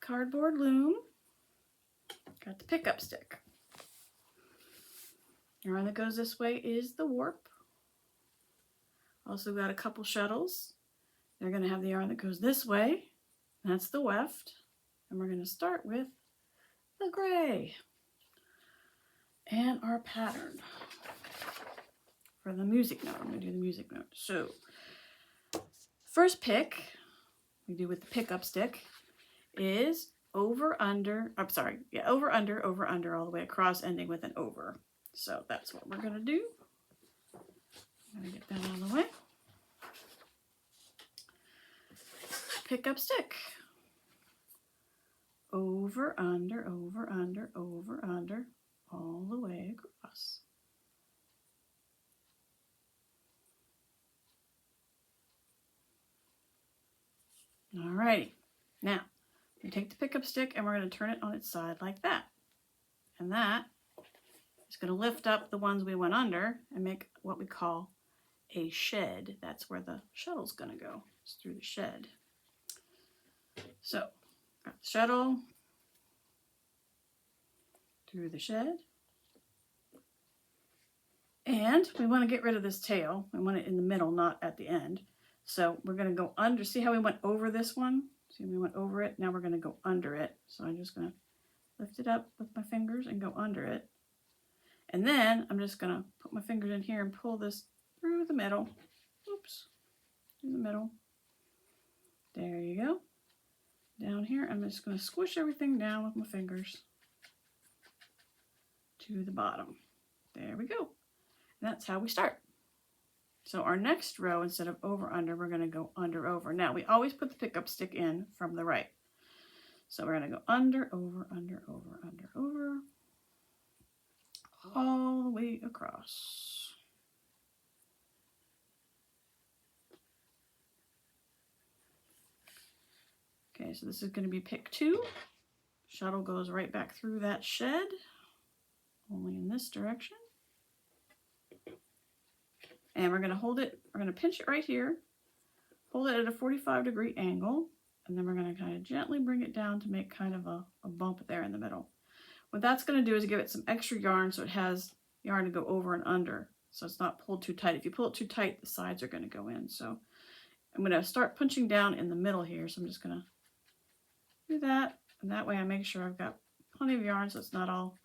cardboard loom. Got the pickup stick. The yarn that goes this way is the warp. Also got a couple shuttles. They're going to have the yarn that goes this way. That's the weft. And we're going to start with the gray. And our pattern for the music note. I'm going to do the music note. So, first pick we do with the pickup stick is over, under, over, under, all the way across, ending with an over. So that's what we're going to do. I'm going to get that out of the way. Pickup stick. Over, under, all the way across. Alrighty, now we take the pickup stick and we're going to turn it on its side like that. And that is going to lift up the ones we went under and make what we call a shed. That's where the shuttle's going to go. It's through the shed. So, got the shuttle through the shed. And we want to get rid of this tail. We want it in the middle, not at the end. So we're going to go under. See how we went over this one? See, we went over it. Now we're going to go under it. So I'm just going to lift it up with my fingers and go under it. And then I'm just going to put my fingers in here and pull this through the middle. Oops. Through the middle. There you go. Down here, I'm just going to squish everything down with my fingers to the bottom. There we go. And that's how we start. So our next row, instead of over, under, we're going to go under, over. Now, we always put the pickup stick in from the right. So we're going to go under, over, all the way across. Okay, so this is going to be pick 2. Shuttle goes right back through that shed, only in this direction. And we're going to hold it, we're going to pinch it right here, hold it at a 45-degree angle, and then we're going to kind of gently bring it down to make kind of a bump there in the middle. What that's going to do is give it some extra yarn so it has yarn to go over and under, so it's not pulled too tight. If you pull it too tight, the sides are going to go in. So I'm going to start punching down in the middle here, so I'm just going to do that, and that way I make sure I've got plenty of yarn so it's not all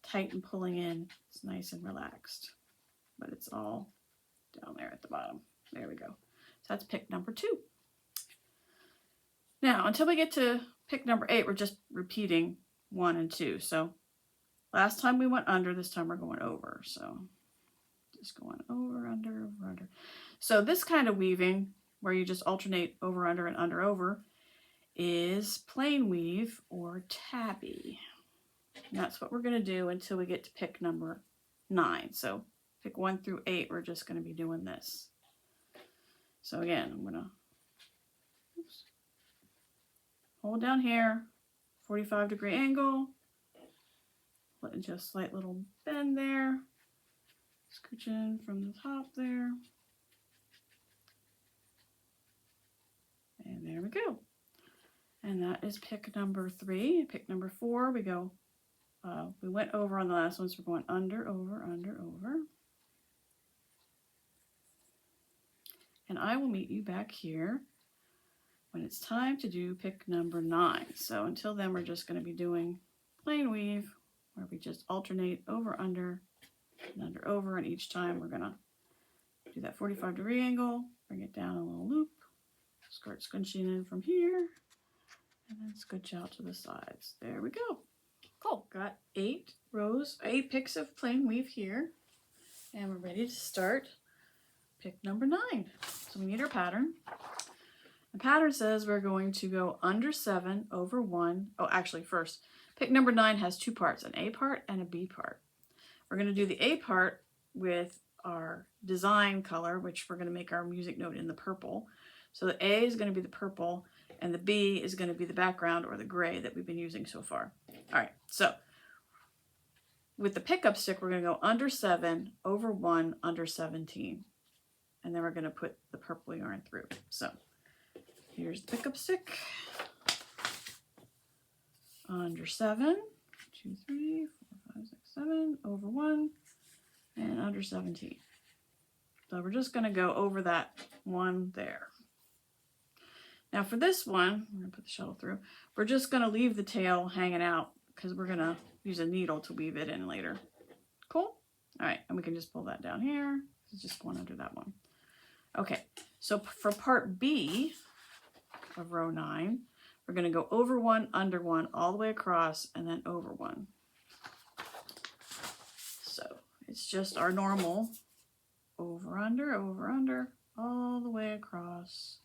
tight and pulling in. It's nice and relaxed, but it's all down there at the bottom. There we go. So that's pick number 2. Now, until we get to pick number 8, we're just repeating 1 and 2. So last time we went under, this time we're going over. So just going over, under, over, under. So this kind of weaving, where you just alternate over, under, and under, over, is plain weave or tabby. And that's what we're going to do until we get to pick number 9. So pick 1 through 8, we're just going to be doing this. So again, I'm going to hold down here, 45-degree angle, let just slight little bend there, scooch in from the top there, and there we go. And that is pick number 3. Pick number 4, we go, we went over on the last one, so we're going under, over, over. And I will meet you back here when it's time to do pick number 9. So until then, we're just going to be doing plain weave, where we just alternate over, under, and under, over, and each time we're going to do that 45-degree angle, bring it down a little loop, start scrunching in from here, and then scooch out to the sides. There we go. Cool. Got 8 rows, 8 picks of plain weave here, and we're ready to start pick number 9. So we need our pattern. The pattern says we're going to go under 7 over 1. Oh, actually first, pick number 9 has 2 parts, an A part and a B part. We're going to do the A part with our design color, which we're going to make our music note in the purple. So the A is going to be the purple, and the B is going to be the background or the gray that we've been using so far. All right, so with the pickup stick, we're going to go under 7 over 1 under 17. And then we're going to put the purple yarn through. So here's the pickup stick. under 7, 2, 3, 4, 5, 6, 7, over 1, and under 17. So we're just going to go over that one there. Now for this one, I'm going to put the shuttle through. We're just going to leave the tail hanging out because we're going to use a needle to weave it in later. Cool? All right, and we can just pull that down here. It's just going under that one. Okay, so for part B of row 9, we're going to go over 1, under 1, all the way across, and then over 1. So it's just our normal over, under, all the way across.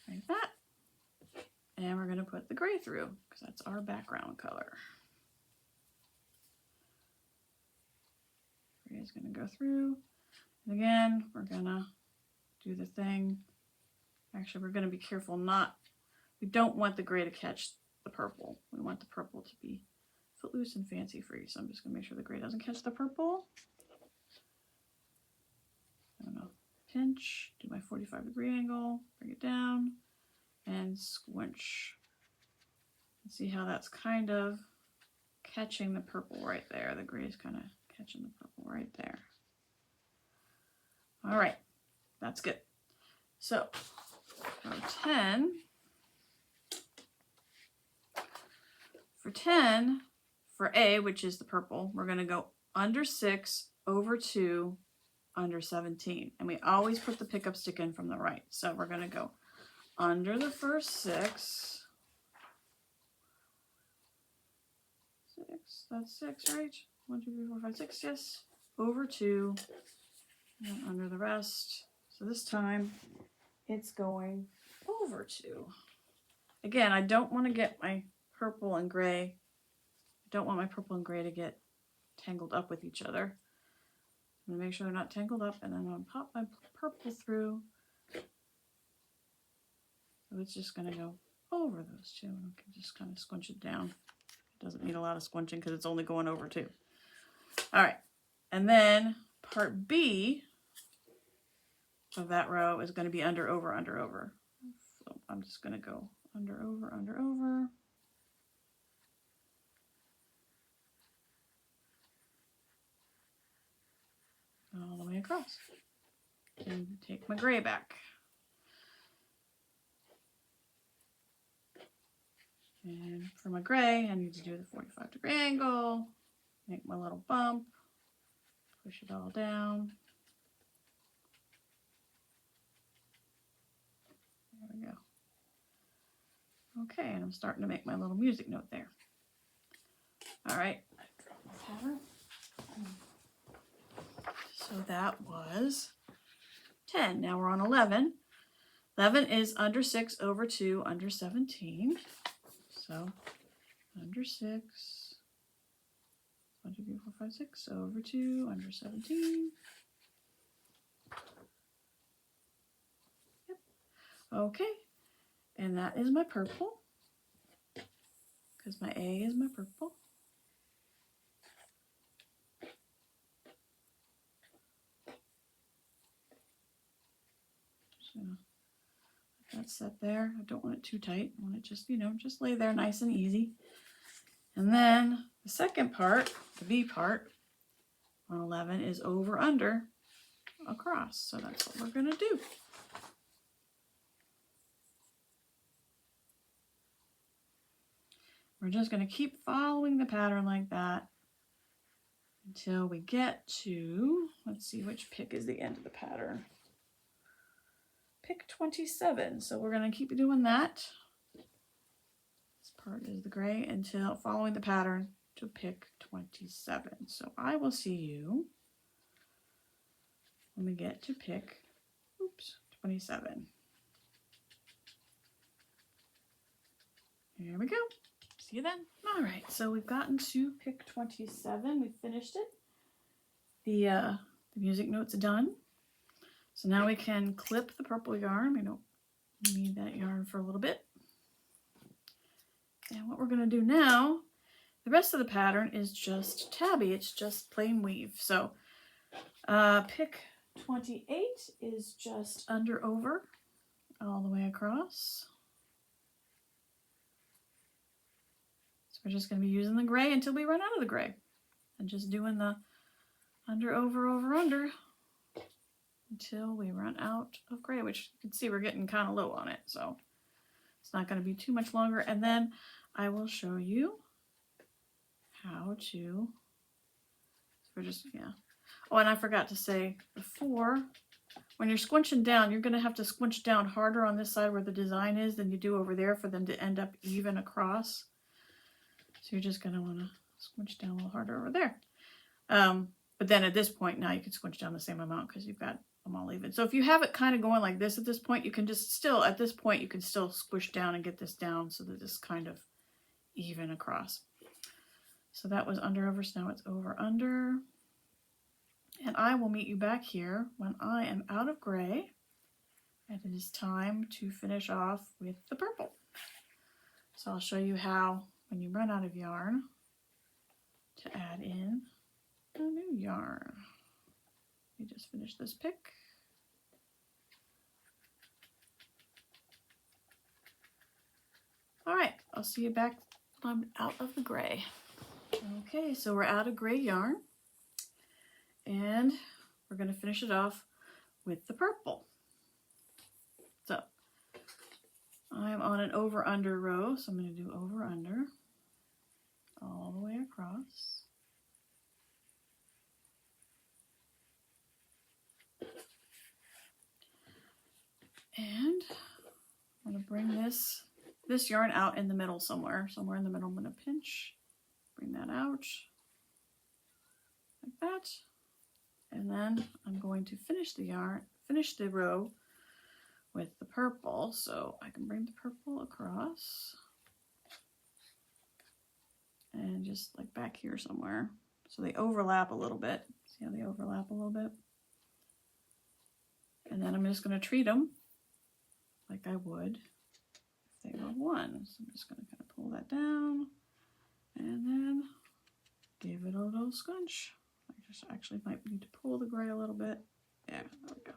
Like that. And we're going to put the gray through because that's our background color. Gray is going to go through. And again, we're going to do the thing. Actually, we're going to be careful not, we don't want the gray to catch the purple. We want the purple to be footloose and fancy free. So I'm just going to make sure the gray doesn't catch the purple. I'm going to pinch, do my 45-degree angle, bring it down, and squinch. See how that's kind of catching the purple right there. The gray is kind of catching the purple right there. All right, that's good. So row 10. For 10, for A, which is the purple, we're going to go under 6, over 2, under 17. And we always put the pickup stick in from the right. So we're going to go under the first 6. 6, that's 6, right? 1, 2, 3, 4, 5, 6, yes. Over 2, and under the rest. So this time it's going over 2. Again, I don't want to get my purple and gray. I don't want my purple and gray to get tangled up with each other. I'm going to make sure they're not tangled up, and then I'm going to pop my purple through. So it's just going to go over those two, and I can just kind of squinch it down. It doesn't need a lot of squinching because it's only going over 2. All right, and then part B of that row is going to be under, over, under, over. So I'm just going to go under, over, under, over. All the way across. And take my gray back. And for my gray, I need to do the 45-degree angle, make my little bump, push it all down. There we go. Okay, and I'm starting to make my little music note there. All right, I dropped my pattern. So that was 10. Now we're on 11. 11 is under 6, over 2, under 17. So under 6, 1, 2, 3, 4, 5, 6, over 2, under 17. Yep. Okay, and that is my purple, because my A is my purple. Just gonna let that set there. I don't want it too tight. I want it just, just lay there nice and easy. And then the second part, the B part on 11 is over, under, across. So that's what we're going to do. We're just going to keep following the pattern like that until we get to, let's see which pick is the end of the pattern. Pick 27. So we're going to keep doing that. This part is the gray until following the pattern to pick 27. So I will see you when we get to pick, 27. Here we go. See you then. All right, so we've gotten to pick 27. We finished it. The music note's done. So now we can clip the purple yarn. We don't need that yarn for a little bit. And what we're going to do now, the rest of the pattern is just tabby. It's just plain weave. So pick 28 is just under over all the way across. So we're just going to be using the gray until we run out of the gray, and just doing the under, over, over, under until we run out of gray, which you can see we're getting kind of low on it. So it's not going to be too much longer. And then I will show you how to, so we're just, yeah. Oh, and I forgot to say before, when you're squinching down, you're going to have to squinch down harder on this side where the design is than you do over there for them to end up even across. So you're just going to want to squinch down a little harder over there. But then at this point now you can squinch down the same amount because you've got them all even. So if you have it kind of going like this at this point, you can just still, at this point, you can still squish down and get this down so that it's kind of even across. So that was under, over, so now it's over, under. And I will meet you back here when I am out of gray and it is time to finish off with the purple. So I'll show you how, when you run out of yarn, to add in a new yarn. Let me just finish this pick. All right, I'll see you back when I'm out of the gray. Okay, so we're out of gray yarn. And we're going to finish it off with the purple. So I'm on an over under row, so I'm going to do over under all the way across. And I'm going to bring this yarn out in the middle somewhere in the middle. I'm going to pinch, bring that out like that. And then I'm going to finish the row with the purple. So I can bring the purple across and just like back here somewhere. So they overlap a little bit. See how they overlap a little bit? And then I'm just going to treat them like I would if they were one. So I'm just going to kind of pull that down and then give it a little scrunch. I just actually might need to pull the gray a little bit. Yeah, there we go.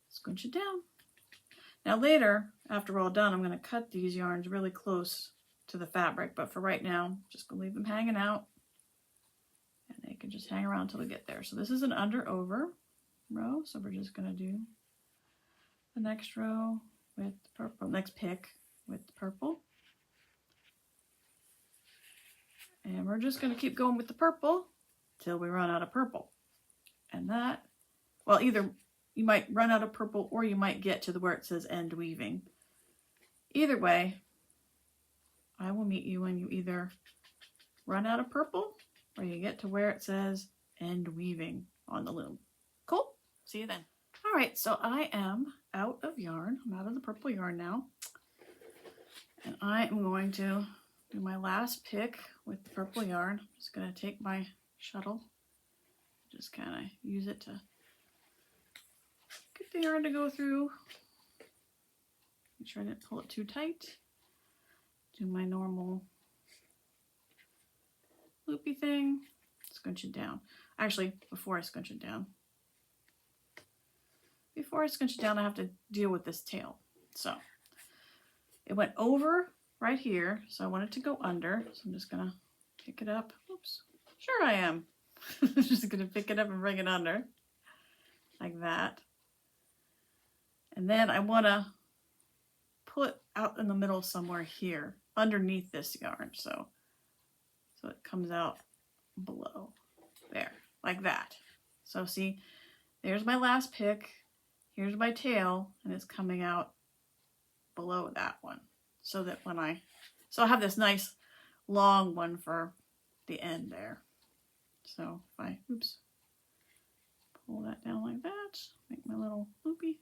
Scrunch it down. Now later, after we're all done, I'm going to cut these yarns really close to the fabric, but for right now, I'm just going to leave them hanging out and they can just hang around until we get there. So this is an under over row, so we're just going to do the next row with the purple, next pick with the purple. And we're just going to keep going with the purple till we run out of purple. And that, well, either you might run out of purple or you might get to where it says end weaving. Either way, I will meet you when you either run out of purple or you get to where it says end weaving on the loom. Cool? See you then. All right, so I am out of yarn. I'm out of the purple yarn now. And I am going to do my last pick with the purple yarn. I'm just going to take my shuttle, just kind of use it to get the yarn to go through. Make sure I didn't pull it too tight. Do my normal loopy thing, scrunch it down. Actually, before I scrunch it down, I have to deal with this tail. So it went over right here, so I want it to go under. So I'm just gonna pick it up. Oops, sure I am. Just gonna pick it up and bring it under like that. And then I want to pull it out in the middle somewhere here underneath this yarn, so it comes out below there like that. So see, there's my last pick, here's my tail, and it's coming out below that one, so that when I have this nice long one for the end there. So if I pull that down like that, make my little loopy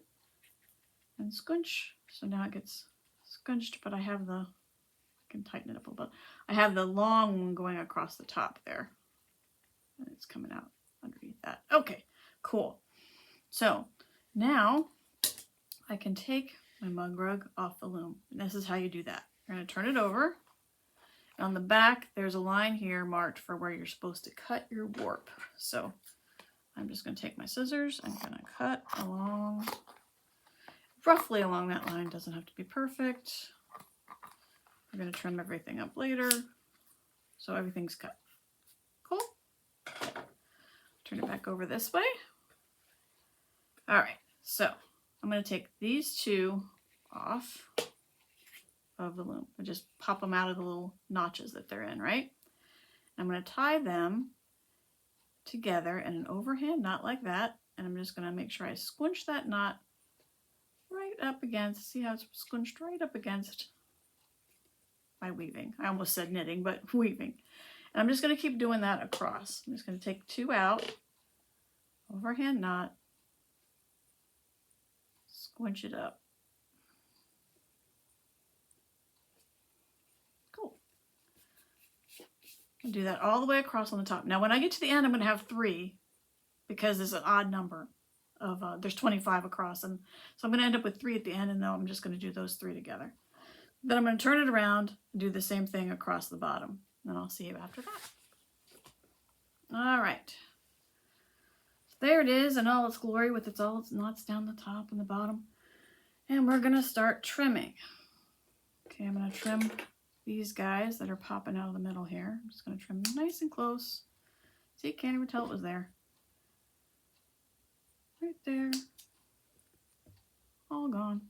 and scrunch. So now it gets scrunched, but I can tighten it up a little bit. I have the long one going across the top there, and it's coming out underneath that. Okay, cool. So now I can take my mug rug off the loom, and this is how you do that. You're going to turn it over. And on the back, there's a line here marked for where you're supposed to cut your warp. So I'm just going to take my scissors and going to cut along, roughly along that line. Doesn't have to be perfect. We're going to trim everything up later, so everything's cut. Cool. Turn it back over this way. All right, so I'm going to take these two off of the loom and just pop them out of the little notches that they're in, right? I'm going to tie them together in an overhand knot like that, and I'm just going to make sure I squinch that knot right up against, see how it's squinched right up against my weaving. I almost said knitting, but weaving. And I'm just going to keep doing that across. I'm just going to take two out, overhand knot, squinch it up. Cool. And do that all the way across on the top. Now when I get to the end, I'm going to have 3 because there's an odd number of, there's 25 across. And so I'm going to end up with 3 at the end, and then I'm just going to do those 3 together. Then I'm going to turn it around and do the same thing across the bottom. And I'll see you after that. All right. So there it is in all its glory with all its knots down the top and the bottom. And we're going to start trimming. Okay, I'm going to trim these guys that are popping out of the middle here. I'm just going to trim them nice and close. See, can't even tell it was there. Right there. All gone.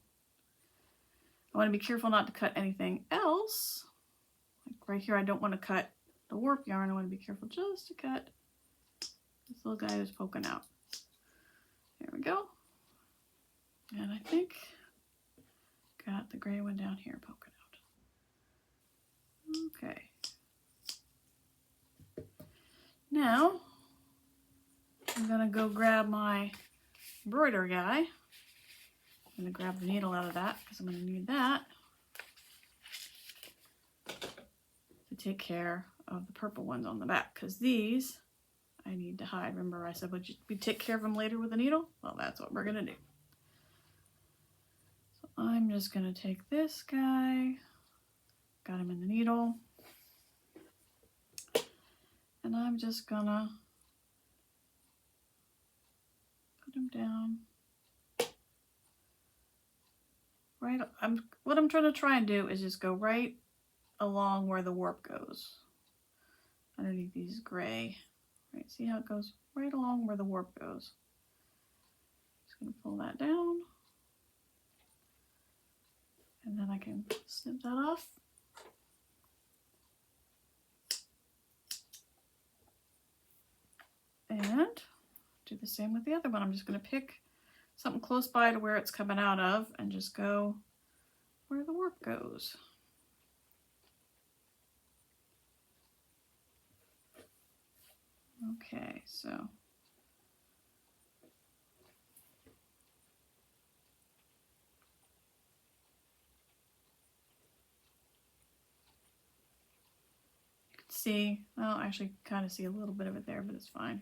I want to be careful not to cut anything else. Like right here, I don't want to cut the warp yarn. I want to be careful just to cut this little guy who's poking out. There we go. And I think got the gray one down here poking out. Okay. Now, I'm going to go grab my embroider guy. I'm going to grab the needle out of that because I'm going to need that to take care of the purple ones on the back, because these I need to hide. Remember I said we'd take care of them later with a needle? Well, that's what we're going to do. So I'm just going to take this guy, got him in the needle, and I'm just going to put him down. Right, what I'm trying to try and do is just go right along where the warp goes. Underneath these gray. Right, see how it goes right along where the warp goes. Just gonna pull that down. And then I can snip that off. And do the same with the other one. I'm just gonna pick something close by to where it's coming out of and just go where the warp goes. Okay, so you can see, well, actually kind of see a little bit of it there, but it's fine.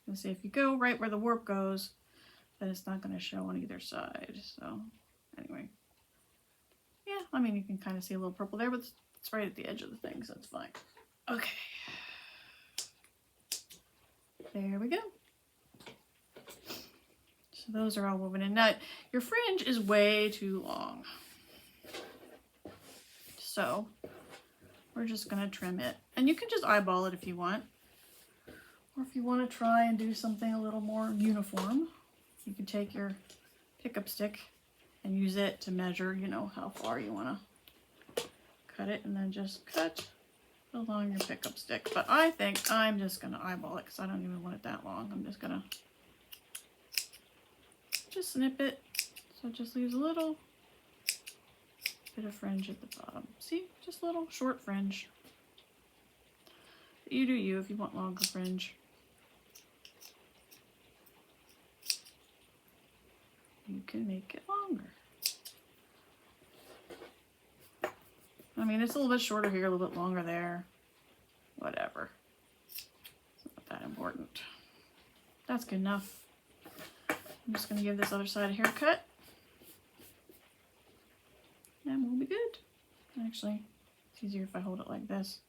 You see, if you go right where the warp goes, then it's not going to show on either side. So anyway, yeah, I mean, you can kind of see a little purple there, but it's right at the edge of the thing, so it's fine. Okay. There we go. So those are all woven in. Now, your fringe is way too long. So we're just going to trim it. And you can just eyeball it if you want. Or if you want to try and do something a little more uniform, you can take your pickup stick and use it to measure, you know, how far you want to cut it, and then just cut along your pickup stick. But I think I'm just going to eyeball it because I don't even want it that long. I'm just going to just snip it so it just leaves a little bit of fringe at the bottom. See, just a little short fringe. You do you if you want longer fringe. You can make it longer. I mean, it's a little bit shorter here, a little bit longer there. Whatever. It's not that important. That's good enough. I'm just going to give this other side a haircut. And we'll be good. Actually, it's easier if I hold it like this.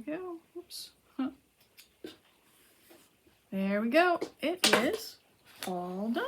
we go. Oops. There we go. It is all done.